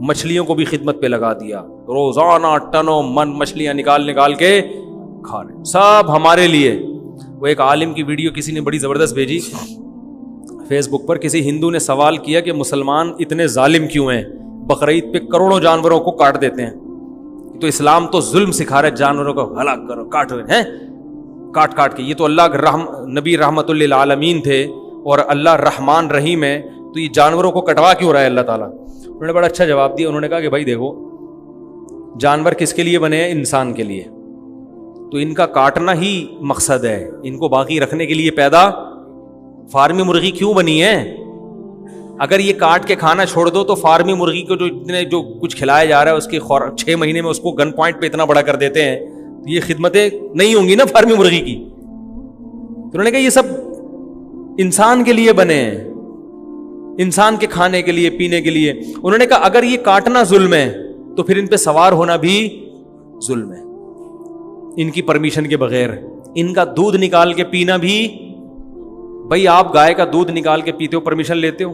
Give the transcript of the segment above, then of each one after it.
مچھلیوں کو بھی خدمت پہ لگا دیا, روزانہ ٹنوں من مچھلیاں نکال کے کھا رہے, سب ہمارے لیے. وہ ایک عالم کی ویڈیو کسی نے بڑی زبردست بھیجی فیس بک پر. کسی ہندو نے سوال کیا کہ مسلمان اتنے ظالم کیوں ہیں, بقرعید پہ کروڑوں جانوروں کو کاٹ دیتے ہیں, تو اسلام تو ظلم سکھا رہا ہے, جانوروں کو ہلاک کرو, کاٹو ہیں کاٹ کے. یہ تو اللہ نبی رحمت للعالمین تھے اور اللہ رحمان رحیم ہے, تو یہ جانوروں کو کٹوا کیوں رہا ہے اللہ تعالیٰ؟ انہوں نے بڑا اچھا جواب دیا. انہوں نے کہا کہ بھائی دیکھو, جانور کس کے لیے بنے ہیں؟ انسان کے لیے. تو ان کا کاٹنا ہی مقصد ہے, ان کو باقی رکھنے کے لیے پیدا فارمی مرغی کیوں بنی ہے؟ اگر یہ کاٹ کے کھانا چھوڑ دو تو فارمی مرغی کو جو کچھ کھلایا جا رہا ہے اس کے 6 مہینے میں اس کو گن پوائنٹ پہ اتنا بڑا کر دیتے ہیں, تو یہ خدمتیں نہیں ہوں گی نا فارمی مرغی کی. انہوں نے کہا یہ سب انسان کے لیے بنے ہیں, انسان کے کھانے کے لیے پینے کے لیے. انہوں نے کہا اگر یہ کاٹنا ظلم ہے تو پھر ان پہ سوار ہونا بھی ظلم ہے, ان کی پرمیشن کے بغیر. ان کا دودھ نکال کے پینا بھی, بھائی آپ گائے کا دودھ نکال کے پیتے ہو, پرمیشن لیتے ہو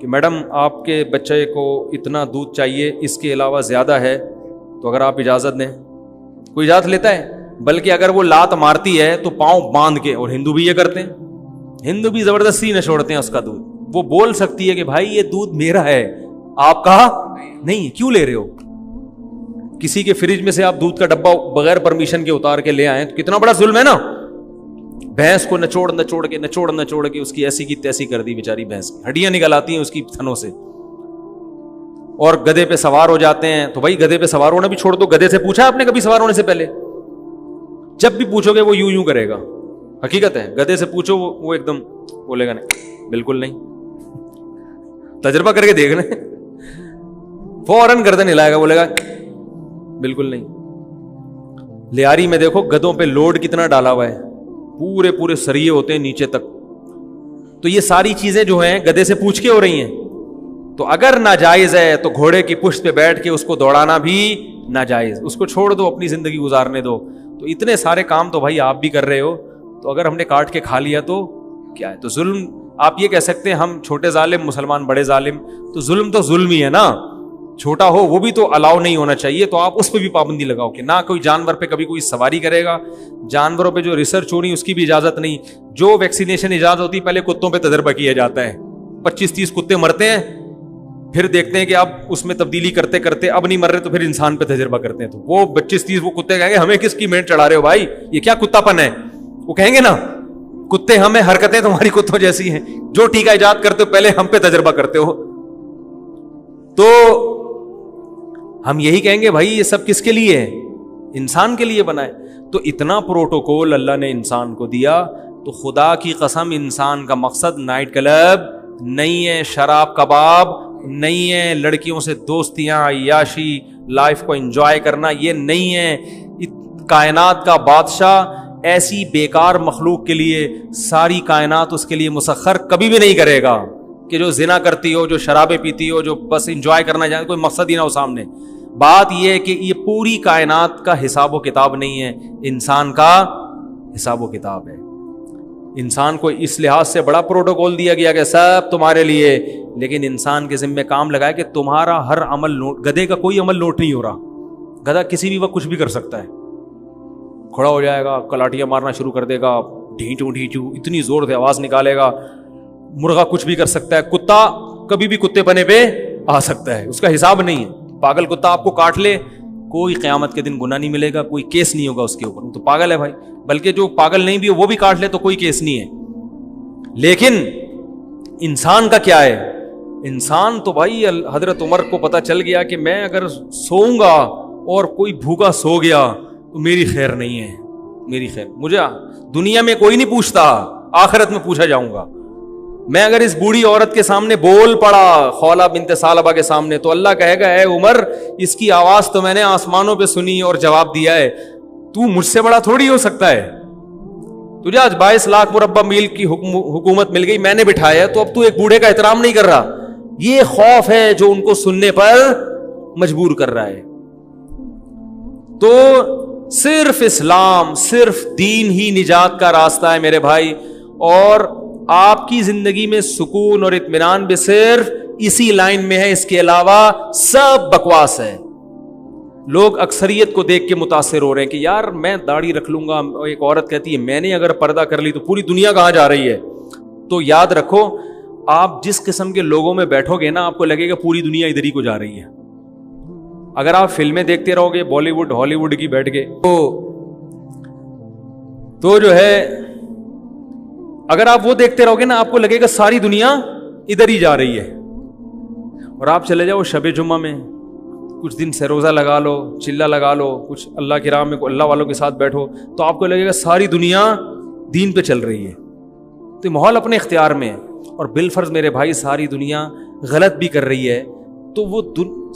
کہ میڈم آپ کے بچے کو اتنا دودھ چاہیے, اس کے علاوہ زیادہ ہے تو اگر آپ اجازت دیں؟ کوئی اجازت لیتا ہے؟ بلکہ اگر وہ لات مارتی ہے تو پاؤں باندھ کے, اور ہندو بھی یہ کرتے ہیں, ہندو بھی زبردستی نہ چھوڑتے ہیں اس کا دودھ. وہ بول سکتی ہے کہ بھائی یہ دودھ میرا ہے, آپ کا نہیں, کیوں لے رہے ہو؟ کسی کے فریج میں سے آپ دودھ کا ڈبہ بغیر پرمیشن کے اتار کے لے آئے تو کتنا بڑا ظلم ہے نا. بھینس کو نچوڑ کے اس کی ایسی کی تیسی کر دی بیچاری بھینس کی, ہڈیاں نکل آتی ہیں اس کی تھنوں سے. اور گدھے پہ سوار ہو جاتے ہیں, تو بھائی گدھے پہ سوار ہونا بھی چھوڑ دو. گدھے سے پوچھا آپ نے کبھی سوار ہونے سے پہلے؟ جب بھی پوچھو گے وہ یوں کرے گا, حقیقت ہے. گدھے سے پوچھو وہ ایک دم بولے گا نہیں, بالکل نہیں. تجربہ کر کے دیکھ لیں, فوراً گردن ہلائے گا, بولے گا بالکل نہیں. لیاری میں دیکھو گدھوں پہ لوڈ کتنا ڈالا ہوا ہے, پورے سریے ہوتے ہیں نیچے تک. تو یہ ساری چیزیں جو ہیں گدھے سے پوچھ کے ہو رہی ہیں. تو اگر ناجائز ہے تو گھوڑے کی پشت پہ بیٹھ کے اس کو دوڑانا بھی ناجائز, اس کو چھوڑ دو, اپنی زندگی گزارنے دو. تو اتنے سارے کام تو بھائی آپ بھی کر رہے ہو, تو اگر ہم نے کاٹ کے کھا لیا تو کیا ہے؟ تو ظلم آپ یہ کہہ سکتے ہیں ہم چھوٹے ظالم, مسلمان بڑے ظالم. تو ظلم ہی ہے نا, چھوٹا ہو وہ بھی تو الاؤ نہیں ہونا چاہیے. تو آپ اس پہ بھی پابندی لگاؤ کہ نہ کوئی جانور پہ کبھی کوئی سواری کرے گا. جانوروں پہ جو ریسرچ ہونی اس کی بھی اجازت نہیں. جو ویکسینیشن اجازت ہوتی پہلے کتوں پہ تجربہ کیا جاتا ہے, 25-30 کتے مرتے ہیں, پھر دیکھتے ہیں کہ اب اس میں تبدیلی کرتے کرتے اب نہیں مر رہے تو پھر انسان پہ تجربہ کرتے ہیں. تو وہ 25-30 وہ کتے کہیں گے ہمیں کس کی مینٹ چڑھا رہے ہو بھائی, یہ کیا کتا پن ہے؟ وہ کہیں گے نا کتے ہمیں, حرکتیں تمہاری کتوں جیسی ہیں, جو ٹیکا ایجاد کرتے ہو پہلے ہم پہ تجربہ کرتے ہو. تو ہم یہی کہیں گے بھائی یہ سب کس کے لیے ہے؟ انسان کے لیے بنا ہے. تو اتنا پروٹوکول اللہ نے انسان کو دیا. تو خدا کی قسم انسان کا مقصد نائٹ کلب نہیں ہے, شراب کباب نہیں ہے, لڑکیوں سے دوستیاں, عیاشی, لائف کو انجوائے کرنا یہ نہیں ہے. کائنات کا بادشاہ ایسی بیکار مخلوق کے لیے ساری کائنات اس کے لیے مسخر کبھی بھی نہیں کرے گا کہ جو زنا کرتی ہو, جو شرابیں پیتی ہو, جو بس انجوائے کرنا چاہے, کوئی مقصد ہی نہ ہو سامنے. بات یہ ہے کہ یہ پوری کائنات کا حساب و کتاب نہیں ہے, انسان کا حساب و کتاب ہے. انسان کو اس لحاظ سے بڑا پروٹوکول دیا گیا کہ سب تمہارے لیے, لیکن انسان کے ذمہ کام لگایا کہ تمہارا ہر عمل نوٹ. گدھے کا کوئی عمل نوٹ نہیں ہو رہا. گدھا کسی بھی وقت کچھ بھی کر سکتا ہے, کھڑا ہو جائے گا, کلاٹیاں مارنا شروع کر دے گا, ڈھینچو اتنی زور سے آواز نکالے گا. مرغا کچھ بھی کر سکتا ہے, کتا کبھی بھی کتے پنے پہ آ سکتا ہے, اس کا حساب نہیں ہے. پاگل کتا آپ کو کاٹ لے, کوئی قیامت کے دن گناہ نہیں ملے گا, کوئی کیس نہیں ہوگا اس کے اوپر, وہ تو پاگل ہے بھائی. بلکہ جو پاگل نہیں بھی ہو وہ بھی کاٹ لے تو کوئی کیس نہیں ہے. لیکن انسان کا کیا ہے؟ انسان تو بھائی حضرت عمر کو پتا چل گیا کہ میں اگر سوؤں گا اور کوئی بھوکا سو گیا تو میری خیر نہیں ہے, میری خیر. مجھے دنیا میں کوئی نہیں پوچھتا, آخرت میں پوچھا جاؤں گا. میں اگر اس بوڑھی عورت کے سامنے بول پڑا, خولہ بنت ثعلبہ کے سامنے, تو اللہ کہے گا اے عمر اس کی آواز تو میں نے آسمانوں پہ سنی اور جواب دیا ہے, تو مجھ سے بڑا تھوڑی ہو سکتا ہے. تجھے آج 22 لاکھ مربع میل کی حکومت مل گئی, میں نے بٹھایا, تو اب تو ایک بوڑھے کا احترام نہیں کر رہا. یہ خوف ہے جو ان کو سننے پر مجبور کر رہا ہے. تو صرف اسلام, صرف دین ہی نجات کا راستہ ہے میرے بھائی. اور آپ کی زندگی میں سکون اور اطمینان بھی صرف اسی لائن میں ہے, اس کے علاوہ سب بکواس ہے. لوگ اکثریت کو دیکھ کے متاثر ہو رہے ہیں کہ یار میں داڑھی رکھ لوں گا. ایک عورت کہتی ہے میں نے اگر پردہ کر لی تو پوری دنیا کہاں جا رہی ہے. تو یاد رکھو, آپ جس قسم کے لوگوں میں بیٹھو گے نا, آپ کو لگے گا پوری دنیا ادھر ہی کو جا رہی ہے. اگر آپ فلمیں دیکھتے رہو گے بالی ووڈ ہالی ووڈ کی بیٹھ کے, تو جو ہے اگر آپ وہ دیکھتے رہو گے نا, آپ کو لگے گا ساری دنیا ادھر ہی جا رہی ہے. اور آپ چلے جاؤ شب جمعہ میں, کچھ دن سے روزہ لگا لو, چلہ لگا لو, کچھ اللہ کی راہ میں اللہ والوں کے ساتھ بیٹھو, تو آپ کو لگے گا ساری دنیا دین پہ چل رہی ہے. تو یہ ماحول اپنے اختیار میں ہے. اور بالفرض میرے بھائی ساری دنیا غلط بھی کر رہی ہے تو وہ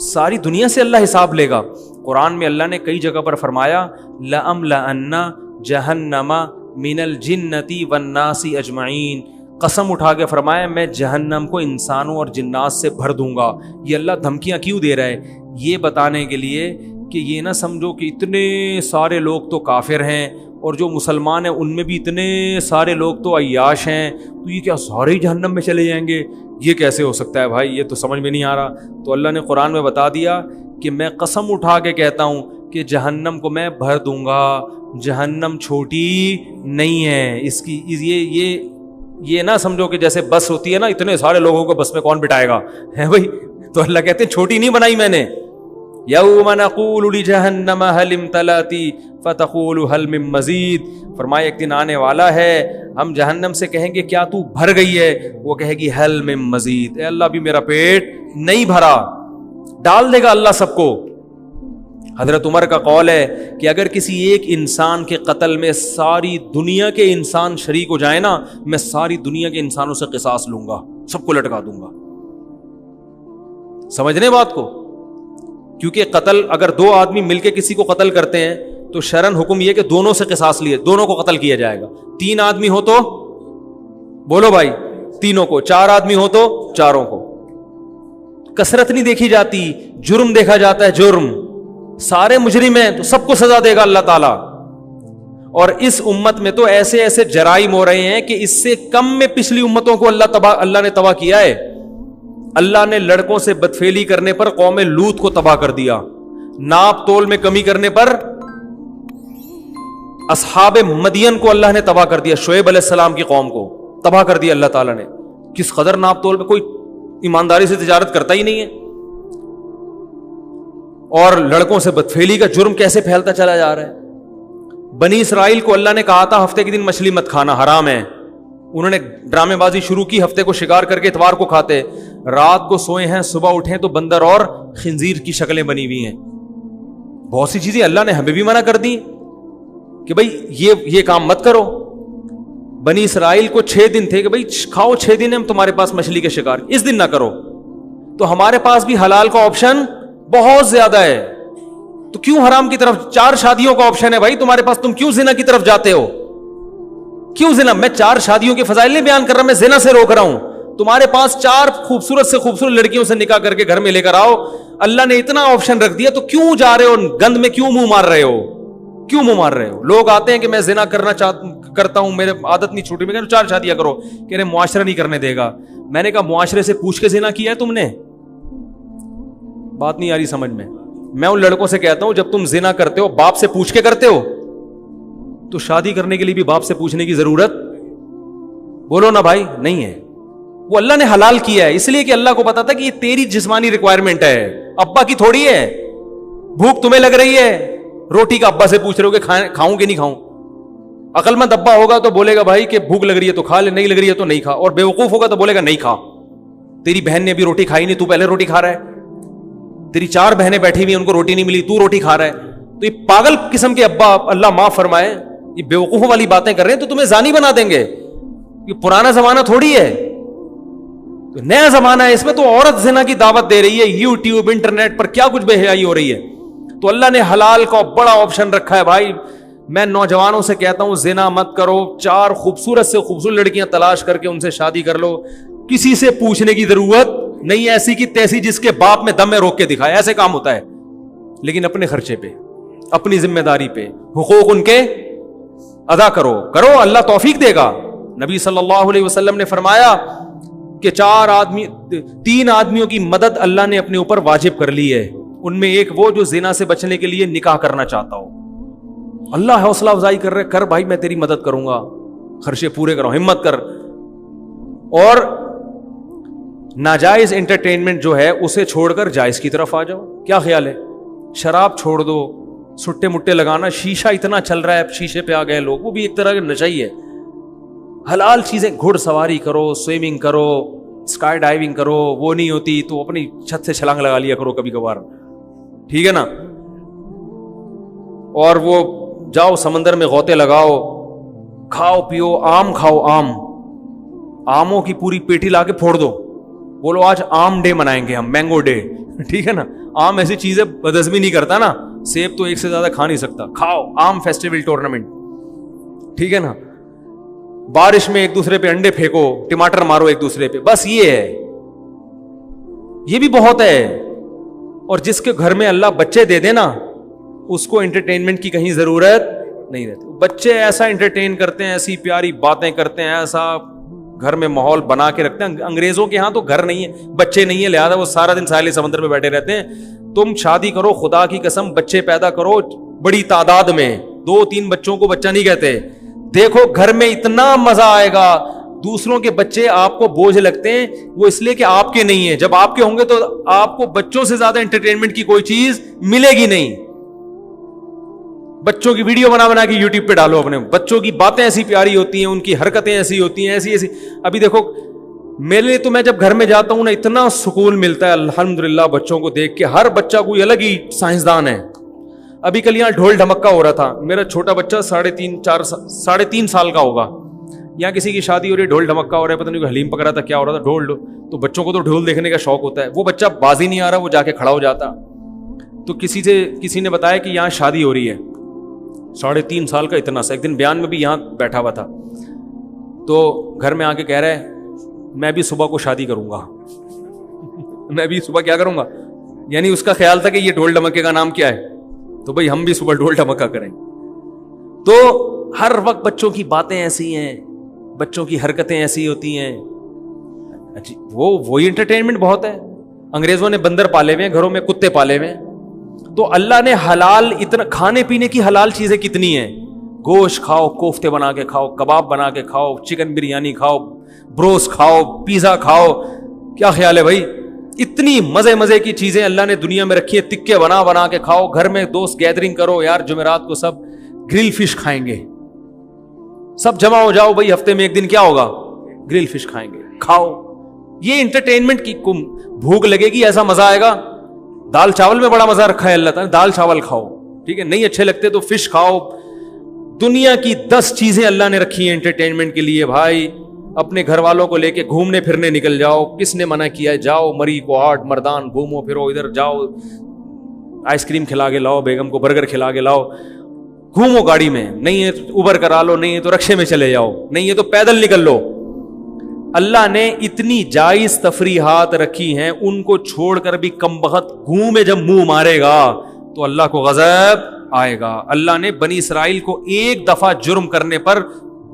ساری دنیا سے اللہ حساب لے گا. قرآن میں اللہ نے کئی جگہ پر فرمایا لَأَمْلَأَنَّ جَهَنَّمَ مِنَ الْجِنَّةِ وَالنَّاسِ أَجْمَعِينَ, قسم اٹھا کے فرمایا میں جہنم کو انسانوں اور جنات سے بھر دوں گا. یہ اللہ دھمکیاں کیوں دے رہا ہے؟ یہ بتانے کے لیے کہ یہ نہ سمجھو کہ اتنے سارے لوگ تو کافر ہیں اور جو مسلمان ہیں ان میں بھی اتنے سارے لوگ تو عیاش ہیں, تو یہ کیا سارے ہی جہنم میں چلے جائیں گے؟ یہ کیسے ہو سکتا ہے بھائی, یہ تو سمجھ میں نہیں آ رہا. تو اللہ نے قرآن میں بتا دیا کہ میں قسم اٹھا کے کہتا ہوں کہ جہنم کو میں بھر دوں گا. جہنم چھوٹی نہیں ہے. اس کی یہ نہ سمجھو کہ جیسے بس ہوتی ہے نا, اتنے سارے لوگوں کو بس میں کون بٹھائے گا ہے بھائی. تو اللہ کہتے ہیں چھوٹی نہیں بنائی میں نے. یوم نقول لجہنم هل امتلأت فتقول هل من مزید, فرمایا ایک دن آنے والا ہے ہم جہنم سے کہیں گے کیا تو بھر گئی ہے, وہ کہے گی هل من مزید, اے اللہ بھی میرا پیٹ نہیں بھرا. ڈال دے گا اللہ سب کو. حضرت عمر کا قول ہے کہ اگر کسی ایک انسان کے قتل میں ساری دنیا کے انسان شریک ہو جائیں نا, میں ساری دنیا کے انسانوں سے قصاص لوں گا, سب کو لٹکا دوں گا. سمجھنے بات کو, کیونکہ قتل اگر دو آدمی مل کے کسی کو قتل کرتے ہیں تو شرعن حکم یہ کہ دونوں سے قصاص لیے, دونوں کو قتل کیا جائے گا. 3 آدمی ہو تو بولو بھائی تینوں کو, 4 آدمی ہو تو چاروں کو. کثرت نہیں دیکھی جاتی, جرم دیکھا جاتا ہے. جرم سارے مجرم ہیں تو سب کو سزا دے گا اللہ تعالی. اور اس امت میں تو ایسے ایسے جرائم ہو رہے ہیں کہ اس سے کم میں پچھلی امتوں کو اللہ نے تباہ کیا ہے. اللہ نے لڑکوں سے بدفعلی کرنے پر قوم لوط کو تباہ کر دیا. ناپ تول میں کمی کرنے پر اصحاب مدین کو اللہ نے تباہ کر دیا. شعیب علیہ السلام کی قوم کو تباہ کر دیا اللہ تعالیٰ نے. کس قدر ناپ تول میں کوئی ایمانداری سے تجارت کرتا ہی نہیں ہے. اور لڑکوں سے بدفعلی کا جرم کیسے پھیلتا چلا جا رہا ہے. بنی اسرائیل کو اللہ نے کہا تھا ہفتے کے دن مچھلی مت کھانا, حرام ہے. انہوں نے ڈرامے بازی شروع کی, ہفتے کو شکار کر کے اتوار کو کھاتے. رات کو سوئے ہیں, صبح اٹھیں تو بندر اور خنزیر کی شکلیں بنی ہوئی ہیں. بہت سی چیزیں اللہ نے ہمیں بھی منع کر دی کہ بھائی یہ کام مت کرو. بنی اسرائیل کو 6 دن تھے کہ بھائی کھاؤ, 6 دن ہم تمہارے پاس مچھلی کے شکار, اس دن نہ کرو. تو ہمارے پاس بھی حلال کا آپشن بہت زیادہ ہے, تو کیوں حرام کی طرف؟ 4 شادیوں کا آپشن ہے بھائی تمہارے پاس, تم کیوں زنا کی طرف جاتے ہو؟ کیوں زنا؟ میں 4 شادیوں کے فضائل نہیں بیان کر رہا, میں زنا سے روک رہا ہوں. تمہارے پاس 4 خوبصورت سے خوبصورت لڑکیوں سے نکاح کر کے گھر میں لے کر آؤ. اللہ نے اتنا آپشن رکھ دیا, تو کیوں جا رہے ہو گند میں, کیوں منہ مار رہے ہو؟ کیوں منہ مار رہے ہو؟ لوگ آتے ہیں کہ میں زنا کرتا ہوں, میرے عادت نہیں چھوٹی, میں کہہ رہا ہوں 4 شادیاں کرو, کہہ رہے معاشرہ نہیں کرنے دے گا. میں نے کہا معاشرے سے پوچھ کے زنا کیا ہے تم نے؟ بات نہیں آ رہی سمجھ میں. میں ان لڑکوں سے کہتا ہوں جب تم زنا کرتے ہو باپ سے پوچھ کے کرتے ہو, تو شادی کرنے کے لیے بھی باپ سے پوچھنے کی ضرورت بولو نا بھائی نہیں ہے. وہ اللہ نے حلال کیا ہے اس لیے کہ اللہ کو پتا تھا کہ یہ تیری جسمانی ریکوائرمنٹ ہے, ابا کی تھوڑی ہے. بھوک تمہیں لگ رہی ہے, روٹی کا ابا سے پوچھ رہے ہو کہ کھاؤں کہ نہیں کھاؤں. عقل مند ابا ہوگا تو بولے گا بھائی کہ بھوک لگ رہی ہے تو کھا لے, نہیں لگ رہی ہے تو نہیں کھا. اور بے وقوف ہوگا تو بولے گا نہیں کھا, تیری بہن نے ابھی روٹی کھائی نہیں, تو پہلے روٹی کھا رہا ہے. تیری 4 بہنیں بیٹھی ہوئی, ان کو روٹی نہیں ملی, تو روٹی کھا رہا ہے. تو یہ پاگل قسم کے ابا, اللہ معاف فرمائے, یہ بے وقوف والی باتیں کر رہے ہیں تو تمہیں زانی بنا دیں گے. یہ پرانا زمانہ تھوڑی ہے, تو نیا زمانہ ہے. اس میں تو عورت زنا کی دعوت دے رہی ہے, یوٹیوب انٹرنیٹ پر کیا کچھ بے حیائی ہو رہی ہے. تو اللہ نے حلال کا بڑا آپشن رکھا ہے بھائی. میں نوجوانوں سے کہتا ہوں زنا مت کرو, 4 خوبصورت سے خوبصورت لڑکیاں تلاش کر کے ان سے شادی کر لو, کسی سے پوچھنے کی ضرورت نہیں. ایسی کی تیسی جس کے باپ میں دم میں روک کے دکھائے, ایسے کام ہوتا ہے. لیکن اپنے خرچے پہ, اپنی ذمہ داری پہ, حقوق ان کے ادا کرو, اللہ توفیق دے گا. نبی صلی اللہ علیہ وسلم نے فرمایا کہ 3 آدمیوں کی مدد اللہ نے اپنے اوپر واجب کر لی ہے. ان میں ایک وہ جو زنا سے بچنے کے لیے نکاح کرنا چاہتا ہو. اللہ حوصلہ افزائی کر رہے, کر بھائی میں تیری مدد کروں گا, خرچے پورے کرو, ہمت کر. اور ناجائز انٹرٹینمنٹ جو ہے اسے چھوڑ کر جائز کی طرف آ جاؤ. کیا خیال ہے؟ شراب چھوڑ دو, سٹے مٹے لگانا, شیشہ اتنا چل رہا ہے, شیشے پہ آ گئے لوگ, وہ بھی ایک طرح کا نشہ ہی ہے. حلال چیزیں, گھڑ سواری کرو, سوئمنگ کرو, اسکائی ڈائیونگ کرو, وہ نہیں ہوتی تو اپنی چھت سے چھلانگ لگا لیا کرو کبھی کبھار, ٹھیک ہے نا. اور وہ جاؤ سمندر میں غوطے لگاؤ, کھاؤ پیو, آم کھاؤ, آموں کی پوری پیٹی لا کے پھوڑ دو, بولو آج آم ڈے منائیں گے ہم, مینگو ڈے, ٹھیک ہے نا. آم ایسی چیز ہے بدہضمی نہیں کرتا نا, سیب تو ایک سے زیادہ کھا نہیں سکتا, کھاؤ, آم فیسٹیول ٹورنامنٹ, ٹھیک ہے نا. بارش میں ایک دوسرے پہ انڈے پھینکو, ٹماٹر مارو ایک دوسرے پہ, بس یہ ہے, یہ بھی بہت ہے. اور جس کے گھر میں اللہ بچے دے دے نا, اس کو انٹرٹینمنٹ کی کہیں ضرورت نہیں رہتی. بچے ایسا انٹرٹین کرتے ہیں, ایسی پیاری باتیں کرتے ہیں, ایسا گھر میں ماحول بنا کے رکھتے ہیں. انگریزوں کے ہاں تو گھر نہیں ہے, بچے نہیں ہے, لہذا وہ سارا دن ساحل سمندر پہ بیٹھے رہتے ہیں. تم شادی کرو, خدا کی قسم بچے پیدا کرو بڑی تعداد میں, 2-3 بچوں کو بچہ نہیں کہتے. دیکھو گھر میں اتنا مزہ آئے گا. دوسروں کے بچے آپ کو بوجھ لگتے ہیں, وہ اس لیے کہ آپ کے نہیں ہیں. جب آپ کے ہوں گے تو آپ کو بچوں سے زیادہ انٹرٹینمنٹ کی کوئی چیز ملے گی نہیں. بچوں کی ویڈیو بنا بنا کے یوٹیوب پہ ڈالو اپنے, بچوں کی باتیں ایسی پیاری ہوتی ہیں, ان کی حرکتیں ایسی ہوتی ہیں, ایسی. ابھی دیکھو میرے لیے تو, میں جب گھر میں جاتا ہوں نا, اتنا سکون ملتا ہے الحمدللہ بچوں کو دیکھ کے. ہر بچہ کوئی الگ ہی سائنسدان ہے. ابھی کل یہاں ڈھول ڈھمکا ہو رہا تھا, میرا چھوٹا بچہ 3.5 سال کا ہوگا, یہاں کسی کی شادی ہو رہی ہے, ڈھول ڈھمکا ہو رہا ہے, پتہ نہیں کوئی حلیم پکڑا تھا, کیا ہو رہا تھا, ڈھول. تو بچوں کو تو ڈھول دیکھنے کا شوق ہوتا ہے. وہ بچہ بازی نہیں آ رہا, وہ جا کے کھڑا ہو جاتا. تو کسی نے بتایا کہ یہاں شادی ہو رہی ہے, 3.5 سال کا اتنا سا. ایک دن بیان میں بھی یہاں بیٹھا ہوا تھا, تو گھر میں آ کے کہہ رہا ہے میں بھی صبح کو شادی کروں گا. میں بھی صبح کیا کروں گا, یعنی اس کا خیال تھا کہ یہ ڈھول ڈھمکے کا نام کیا ہے, تو بھائی ہم بھی صبح ڈھول ڈھمکا کریں. تو ہر وقت بچوں کی باتیں ایسی ہیں, بچوں کی حرکتیں ایسی ہوتی ہیں, وہی انٹرٹینمنٹ بہت ہے. انگریزوں نے بندر پالے ہوئے ہیں گھروں میں, کتے پالے ہوئے ہیں, تو اللہ نے حلال اتنا, کھانے پینے کی حلال چیزیں کتنی ہیں. گوشت کھاؤ, کوفتے بنا کے کھاؤ, کباب بنا کے کھاؤ, چکن بریانی کھاؤ, بروس کھاؤ, پیزا کھاؤ. کیا خیال ہے بھائی؟ اتنی مزے کی چیزیں اللہ نے دنیا میں رکھی ہے. تکے بنا بنا کے کھاؤ. گھر میں دوست گیدرنگ کرو, یار جمعرات کو سب گرل فش کھائیں گے, سب جمع ہو جاؤ بھائی, ہفتے میں ایک دن کیا ہوگا, گرل فش کھائیں گے, کھاؤ. یہ انٹرٹینمنٹ کی بھوک لگے گی, ایسا مزہ آئے گا. دال چاول میں بڑا مزہ رکھا ہے اللہ تعالیٰ, دال چاول کھاؤ, ٹھیک ہے. نہیں اچھے لگتے تو فش کھاؤ. دنیا کی 10 چیزیں اللہ نے رکھی ہیں انٹرٹینمنٹ کے لیے. بھائی اپنے گھر والوں کو لے کے گھومنے پھرنے نکل جاؤ. کس نے منع کیا ہے؟ جاؤ, مری کو ہاٹ مردان گھومو پھرو, ادھر جاؤ, آئس کریم کھلا کے لاؤ, بیگم کو برگر کھلا کے لاؤ, گھومو گاڑی میں. نہیں ہے تو اوبر کرا لو, نہیں ہے تو رکشے میں چلے جاؤ, نہیں ہے تو پیدل نکل لو. اللہ نے اتنی جائز تفریحات رکھی ہیں, ان کو چھوڑ کر بھی کم بخت گھومے جب منہ مارے گا تو اللہ کو غضب آئے گا. اللہ نے بنی اسرائیل کو ایک دفعہ جرم کرنے پر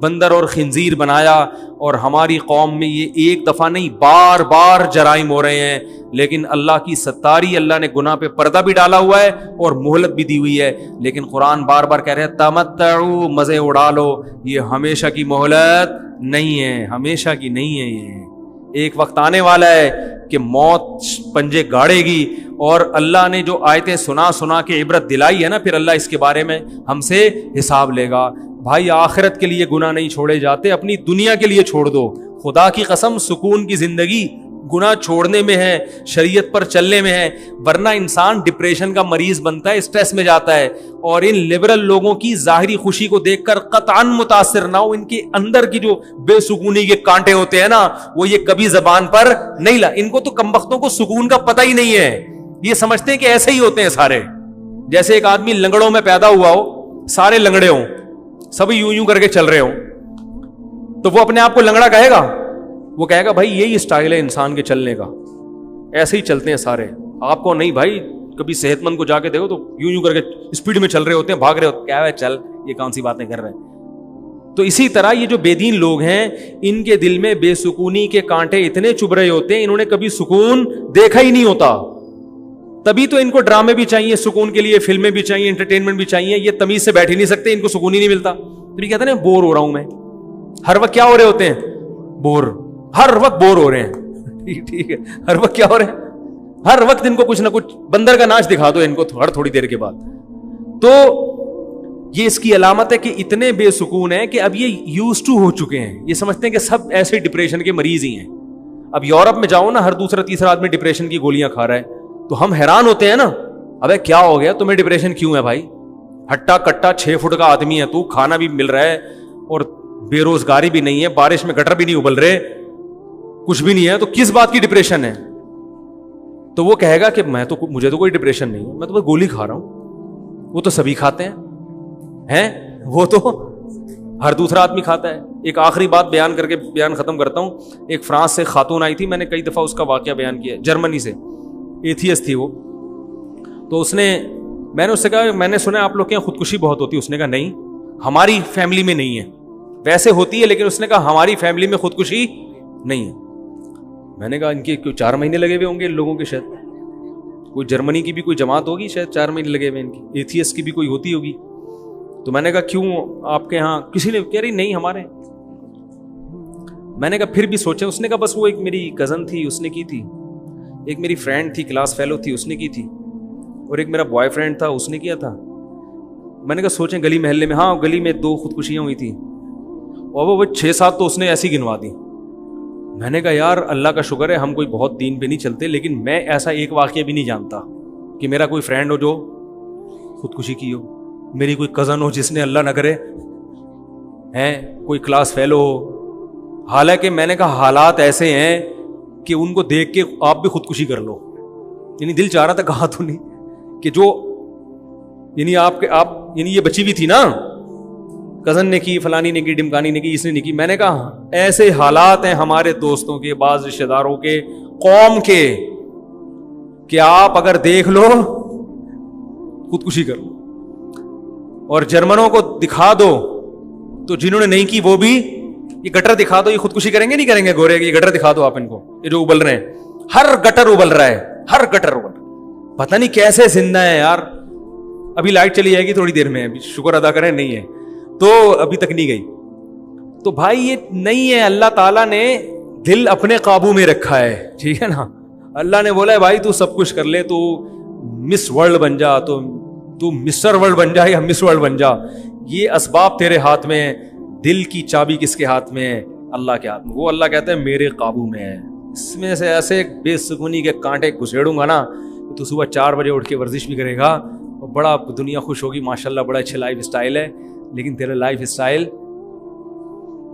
بندر اور خنزیر بنایا, اور ہماری قوم میں یہ ایک دفعہ نہیں بار بار جرائم ہو رہے ہیں. لیکن اللہ کی ستاری, اللہ نے گناہ پہ پردہ بھی ڈالا ہوا ہے اور مہلت بھی دی ہوئی ہے. لیکن قرآن بار بار کہہ رہے ہیں تمتعوا, مزے اڑا لو. یہ ہمیشہ کی مہلت نہیں ہے, ہمیشہ کی نہیں ہے. یہ ایک وقت آنے والا ہے کہ موت پنجے گاڑے گی, اور اللہ نے جو آیتیں سنا کے عبرت دلائی ہے نا, پھر اللہ اس کے بارے میں ہم سے حساب لے گا. بھائی آخرت کے لیے گناہ نہیں چھوڑے جاتے, اپنی دنیا کے لیے چھوڑ دو. خدا کی قسم سکون کی زندگی گناہ چھوڑنے میں ہے, شریعت پر چلنے میں ہے. ورنہ انسان ڈپریشن کا مریض بنتا ہے, اسٹریس میں جاتا ہے. اور ان لبرل لوگوں کی ظاہری خوشی کو دیکھ کر قطعاً متاثر نہ ہو. ان کے اندر کی جو بے سکونی کے کانٹے ہوتے ہیں نا, وہ یہ کبھی زبان پر نہیں لا. ان کو تو کمبختوں کو سکون کا پتہ ہی نہیں ہے. یہ سمجھتے ہیں کہ ایسے ہی ہوتے ہیں سارے. جیسے ایک آدمی لنگڑوں میں پیدا ہوا ہو, سارے لنگڑے ہوں, سبھی یوں کر کے چل رہے ہوں, تو وہ اپنے آپ کو لنگڑا کہے گا؟ وہ کہے گا بھائی یہی اسٹائل ہے انسان کے چلنے کا, ایسے ہی چلتے ہیں سارے. آپ کو نہیں بھائی, کبھی صحت مند کو جا کے دیکھو تو یوں کر کے اسپیڈ میں چل رہے ہوتے ہیں, بھاگ رہے ہوتے ہیں. کیا ہے چل, یہ کون سی باتیں کر رہے ہیں. تو اسی طرح یہ جو بے دین لوگ ہیں ان کے دل میں بے سکونی کے کانٹے اتنے چبھ رہے ہوتے ہیں, انہوں نے کبھی سکون دیکھا ہی نہیں ہوتا. تبھی تو ان کو ڈرامے بھی چاہیے سکون کے لیے, فلمیں بھی چاہیے, انٹرٹینمنٹ بھی چاہیے. یہ تمیز سے بیٹھ ہی نہیں سکتے, ان کو سکون ہی نہیں ملتا. تو یہ کہتے ہیں بور ہو رہا ہوں میں. ہر وقت کیا ہو رہے ہوتے ہیں؟ بور. ہر وقت بور ہو رہے ہیں. ٹھیک ہے, ہر وقت کیا ہو رہے ہیں؟ ہر وقت ان کو کچھ نہ کچھ بندر کا ناچ دکھا دو ان کو ہر تھوڑی دیر کے بعد. تو یہ اس کی علامت ہے کہ اتنے بے سکون ہیں کہ اب یہ یوز ٹو ہو چکے ہیں. یہ سمجھتے ہیں کہ سب ایسے ڈپریشن کے مریض ہی ہیں. اب یورپ میں جاؤ نا, ہر دوسرا تیسرا آدمی ڈپریشن کی گولیاں کھا رہا ہے, تو ہم حیران ہوتے ہیں نا, ابے کیا ہو گیا تمہیں ڈپریشن کیوں ہے بھائی؟ ہٹا کٹا 6 فٹ کا آدمی ہے تو, کھانا بھی مل رہا ہے اور بے روزگاری بھی نہیں ہے, بارش میں گٹر بھی نہیں ابل رہے, کچھ بھی نہیں ہے, تو کس بات کی ڈپریشن ہے؟ تو وہ کہے گا کہ مجھے تو کوئی ڈپریشن نہیں ہے, میں تو بس گولی کھا رہا ہوں. وہ تو سبھی کھاتے ہیں, وہ تو ہر دوسرا آدمی کھاتا ہے. ایک آخری بات بیان کر کے بیان ختم کرتا ہوں. ایک فرانس سے خاتون آئی تھی, میں نے کئی دفعہ اس کا واقعہ بیان کیا, جرمنی سے, ایتھیسٹ تھی وہ. تو میں نے اس سے کہا میں نے سنا آپ لوگ کے یہاں خودکشی بہت ہوتی ہے. اس نے کہا نہیں, ہماری فیملی میں نہیں ہے. ویسے ہوتی ہے لیکن اس نے کہا ہماری فیملی میں خودکشی نہیں ہے. میں نے کہا ان کے 4 مہینے لگے ہوئے ہوں گے ان لوگوں کے, شاید کوئی جرمنی کی بھی کوئی جماعت ہوگی, شاید 4 مہینے لگے ہوئے ان کی. ایتھیسٹ کی بھی کوئی ہوتی ہوگی. تو میں نے کہا کیوں آپ کے ہاں؟ کسی نے کہہ رہی نہیں ہمارے. میں نے کہا پھر بھی سوچیں. اس نے کہا بس وہ ایک میری کزن تھی اس نے کی تھی, ایک میری فرینڈ تھی کلاس فیلو تھی اس نے کی تھی, اور ایک میرا بوائے فرینڈ تھا اس نے کیا تھا. میں نے کہا سوچیں گلی محلے میں, ہاں گلی میں 2 خودکشیاں ہوئی تھیں, اور وہ 6-7 تو اس نے ایسی گنوا دی. میں نے کہا یار اللہ کا شکر ہے ہم کوئی بہت دین پہ نہیں چلتے, لیکن میں ایسا ایک واقعہ بھی نہیں جانتا کہ میرا کوئی فرینڈ ہو جو خودکشی کی ہو, میری کوئی کزن ہو جس نے اللہ نہ کرے کوئی کلاس فیلو ہو. حالانکہ میں نے کہا حالات ایسے ہیں کہ ان کو دیکھ کے آپ بھی خودکشی کر لو. یعنی دل چاہ رہا تھا, کہا تو نہیں کہ جو یعنی آپ یعنی یہ بچی بھی تھی نا, کزن نے کی, فلانی نے کی, ڈمکانی نے کی, اس نے نہیں کی. میں نے کہا ایسے حالات ہیں ہمارے دوستوں کے, بعض رشتہ داروں کے, قوم کے, کہ آپ اگر دیکھ لو خودکشی کر لو. اور جرمنوں کو دکھا دو تو جنہوں نے نہیں کی وہ بھی, یہ گٹر دکھا دو, یہ خودکشی کریں گے نہیں کریں گے گورے, یہ گٹر دکھا دو آپ ان کو, یہ جو ابل رہے ہیں, ہر گٹر ابل رہا ہے, ہر گٹر ابل, پتہ نہیں کیسے زندہ ہے یار. ابھی لائٹ چلی جائے گی تھوڑی دیر میں, ابھی شکر ادا کریں نہیں ہے, تو ابھی تک نہیں گئی. تو بھائی یہ نہیں ہے, اللہ تعالیٰ نے دل اپنے قابو میں رکھا ہے, ٹھیک ہے نا. اللہ نے بولا ہے بھائی تو سب کچھ کر لے, تو مس ورلڈ بن جا, تو مسٹر ورلڈ بن جا یا مس ورلڈ بن جا, یہ اسباب تیرے ہاتھ میں ہے. دل کی چابی کس کے ہاتھ میں ہے؟ اللہ کے ہاتھ میں. وہ اللہ کہتا ہے میرے قابو میں ہے. اس میں سے ایسے بے سکونی کے کانٹے گھسیڑوں گا نا, تو صبح 4 بجے اٹھ کے ورزش بھی کرے گا, اور بڑا دنیا خوش ہوگی, ماشاءاللہ بڑا اچھا لائف اسٹائل ہے. لیکن تیرا لائف اسٹائل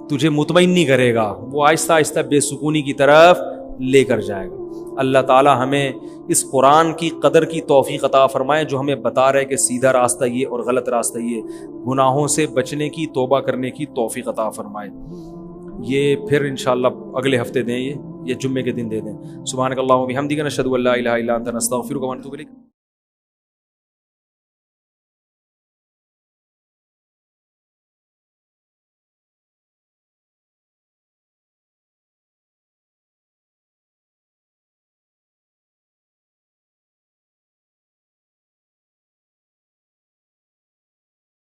تجھے مطمئن نہیں کرے گا, وہ آہستہ آہستہ بے سکونی کی طرف لے کر جائے گا. اللہ تعالی ہمیں اس قرآن کی قدر کی توفیق عطا فرمائے, جو ہمیں بتا رہے کہ سیدھا راستہ یہ اور غلط راستہ یہ. گناہوں سے بچنے کی, توبہ کرنے کی توفیق عطا فرمائے. یہ پھر انشاءاللہ اگلے ہفتے دیں, یہ جمعے کے دن دے دیں. سبحانک اللہم و بحمدک نشہد ان لا الہ الا انت نستغفرک و نتوب الیک.